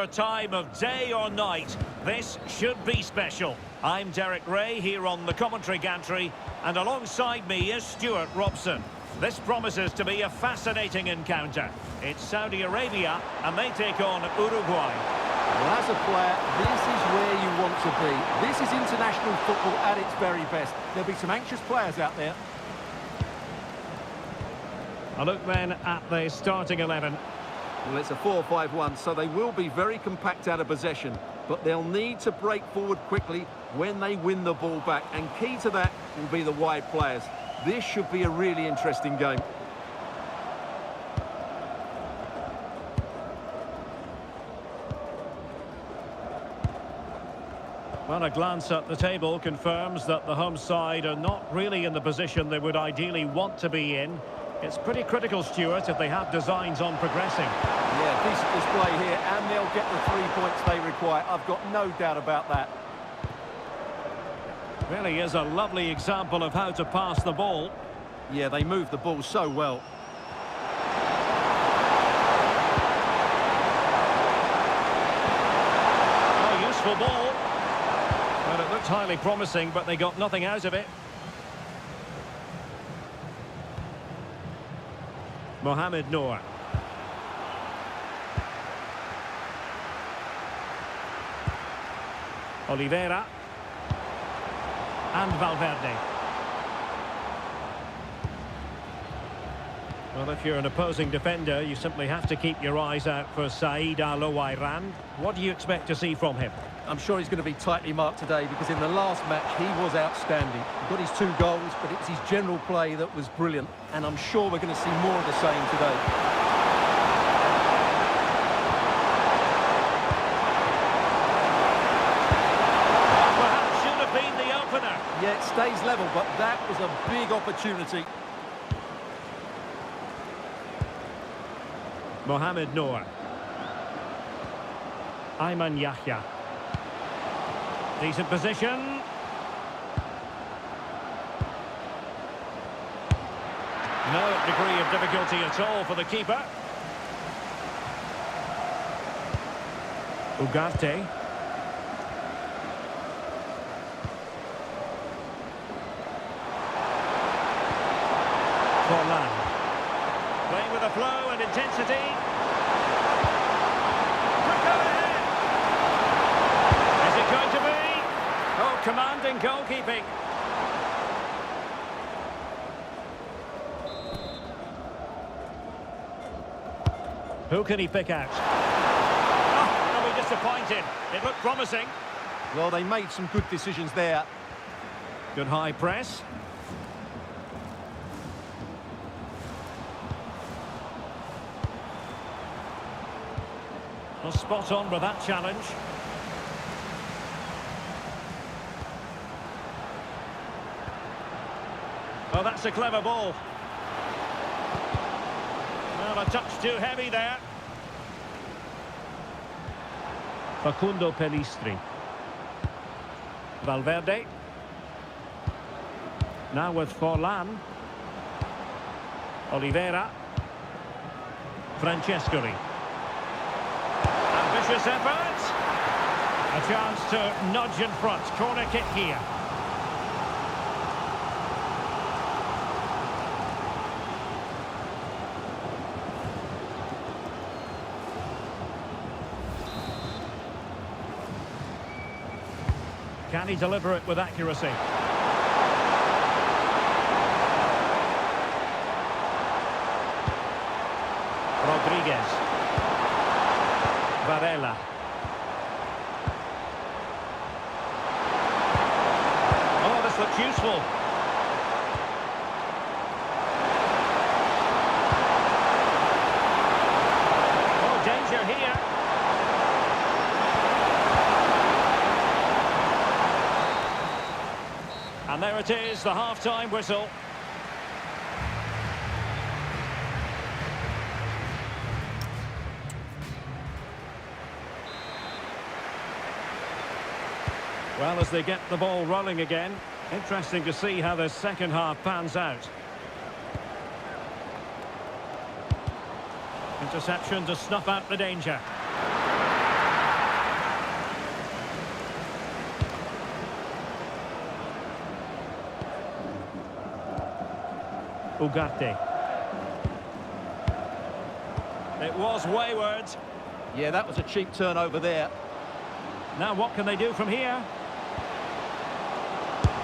Time of day or night, this should be special. I'm Derek Ray here on the commentary gantry, and alongside me is Stuart Robson. This promises to be a fascinating encounter. It's Saudi Arabia, and they take on Uruguay. Well, as a player, this is where you want to be. This is international football at its very best. There'll be some anxious players out there. A look then at the starting 11. Well, it's a 4-5-1, so they will be very compact out of possession, but they'll need to break forward quickly when they win the ball back, and key to that will be the wide players. This should be a really interesting game. Well, a glance at the table confirms that the home side are not really in the position they would ideally want to be in. It's pretty critical, Stuart, if they have designs on progressing. Yeah, decent display here, and they'll get the 3 points they require. I've got no doubt about that. Really is a lovely example of how to pass the ball. Yeah, they move the ball so well. Oh, useful ball. Well, it looked highly promising, but they got nothing out of it. Mohamed Noor. Oliveira. And Valverde. Well, if you're an opposing defender, you simply have to keep your eyes out for Said Al-Owairan. What do you expect to see from him? I'm sure he's going to be tightly marked today, because in the last match he was outstanding. He got his 2 goals, but it was his general play that was brilliant, and I'm sure we're going to see more of the same today. Perhaps should have been the opener. Yeah, it stays level, but that was a big opportunity. Mohamed Noor. Ayman Yahya. Decent position. No degree of difficulty at all for the keeper. Ugarte. Forlan. Playing with a flow and intensity. Quick overhead. Is it going to be? Oh, commanding goalkeeping. Who can he pick out? Oh, they'll be disappointed. It looked promising. Well, they made some good decisions there. Good high press. Well, spot on with that challenge. Oh, that's a clever ball. Well, a touch too heavy there. Facundo Pellistri. Valverde. Now with Forlan. Oliveira. Francescoli. Ambitious effort. A chance to nudge in front. Corner kick here. Can he deliver it with accuracy? Rodriguez. Varela. Oh, this looks useful. Oh, danger here. And there it is, the half-time whistle. Well, as they get the ball rolling again, interesting to see how the second half pans out. Interception to snuff out the danger. Ugarte. It was wayward. Yeah, that was a cheap turnover there. Now what can they do from here?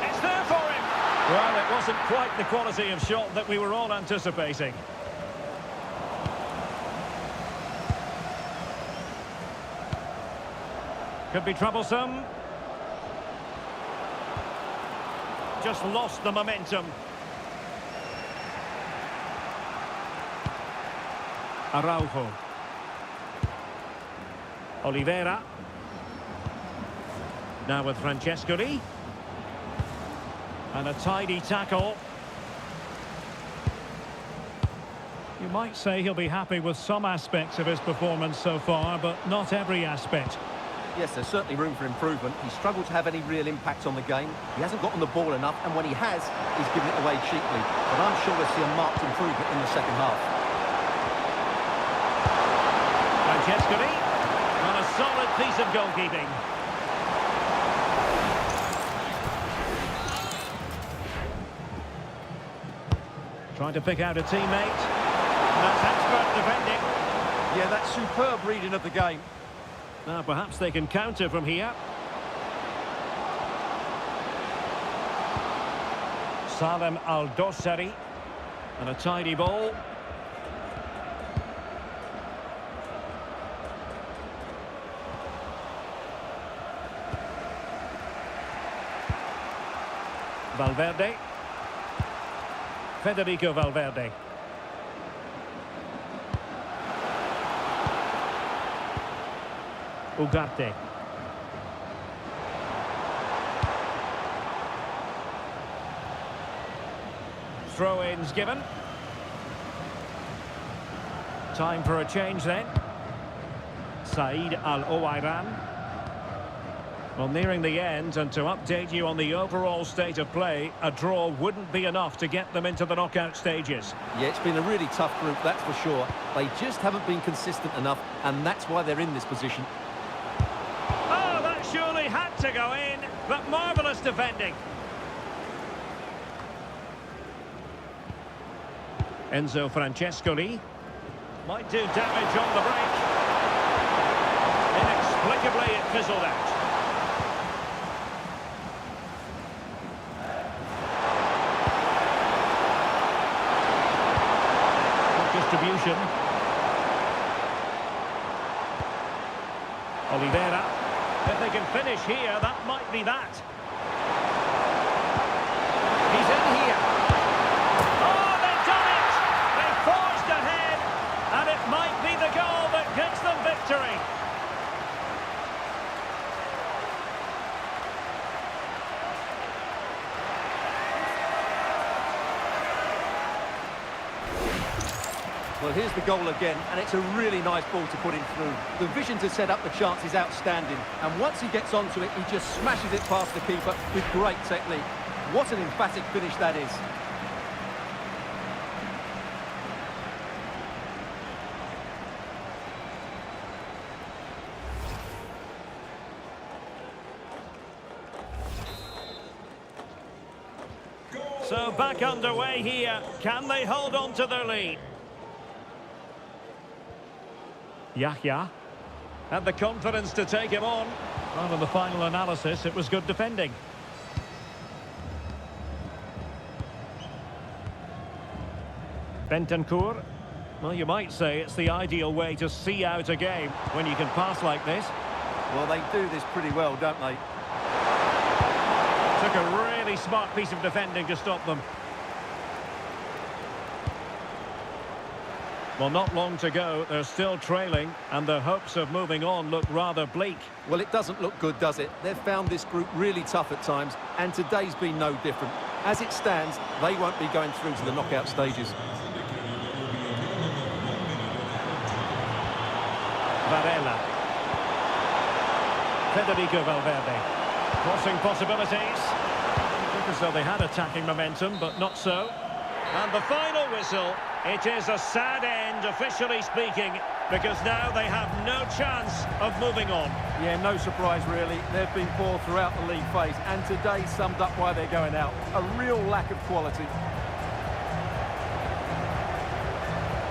It's there for him! Well, it wasn't quite the quality of shot that we were all anticipating. Could be troublesome. Just lost the momentum. Araujo. Oliveira. Now with Francescoli. And a tidy tackle. You might say he'll be happy with some aspects of his performance so far, but not every aspect. Yes, there's certainly room for improvement. He's struggled to have any real impact on the game. He hasn't gotten the ball enough, and when he has, he's given it away cheaply. But I'm sure we'll see a marked improvement in the second half. Francescoli on a solid piece of goalkeeping. Trying to pick out a teammate. That's expert defending. Yeah, that's superb reading of the game. Now perhaps they can counter from here. Salem Al-Dawsari. And a tidy ball. Valverde. Federico Valverde. Ugarte. Throw-ins given. Time for a change then. Said Al-Owairan. Well, nearing the end, and to update you on the overall state of play, a draw wouldn't be enough to get them into the knockout stages. Yeah, it's been a really tough group, that's for sure. They just haven't been consistent enough, and that's why they're in this position. Oh, that surely had to go in, but marvellous defending. Enzo Francescoli might do damage on the break. Inexplicably, it fizzled out. Distribution. Oliveira. If they can finish here, that might be that. He's in here. Oh, they've done it! They've forged ahead, and it might be the goal that gives them victory. Well, here's the goal again, and it's a really nice ball to put him through. The vision to set up the chance is outstanding, and once he gets onto it, he just smashes it past the keeper with great technique. What an emphatic finish that is. So back underway here. Can they hold on to their lead? Yahya had the confidence to take him on. Well, in the final analysis, it was good defending. Bentancur. Well, you might say it's the ideal way to see out a game when you can pass like this. Well, they do this pretty well, don't they? Took a really smart piece of defending to stop them. Well, not long to go. They're still trailing, and their hopes of moving on look rather bleak. Well, it doesn't look good, does it? They've found this group really tough at times, and today's been no different. As it stands, they won't be going through to the knockout stages. Varela. Federico Valverde. Crossing possibilities. Look as though they had attacking momentum, but not so. And the final whistle. It is a sad end, officially speaking, because now they have no chance of moving on. Yeah, no surprise, really. They've been poor throughout the league phase, and today summed up why they're going out. A real lack of quality.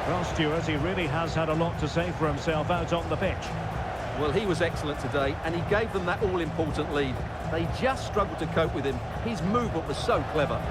Well, Stuart, he really has had a lot to say for himself out on the pitch. Well, he was excellent today, and he gave them that all-important lead. They just struggled to cope with him. His movement was so clever.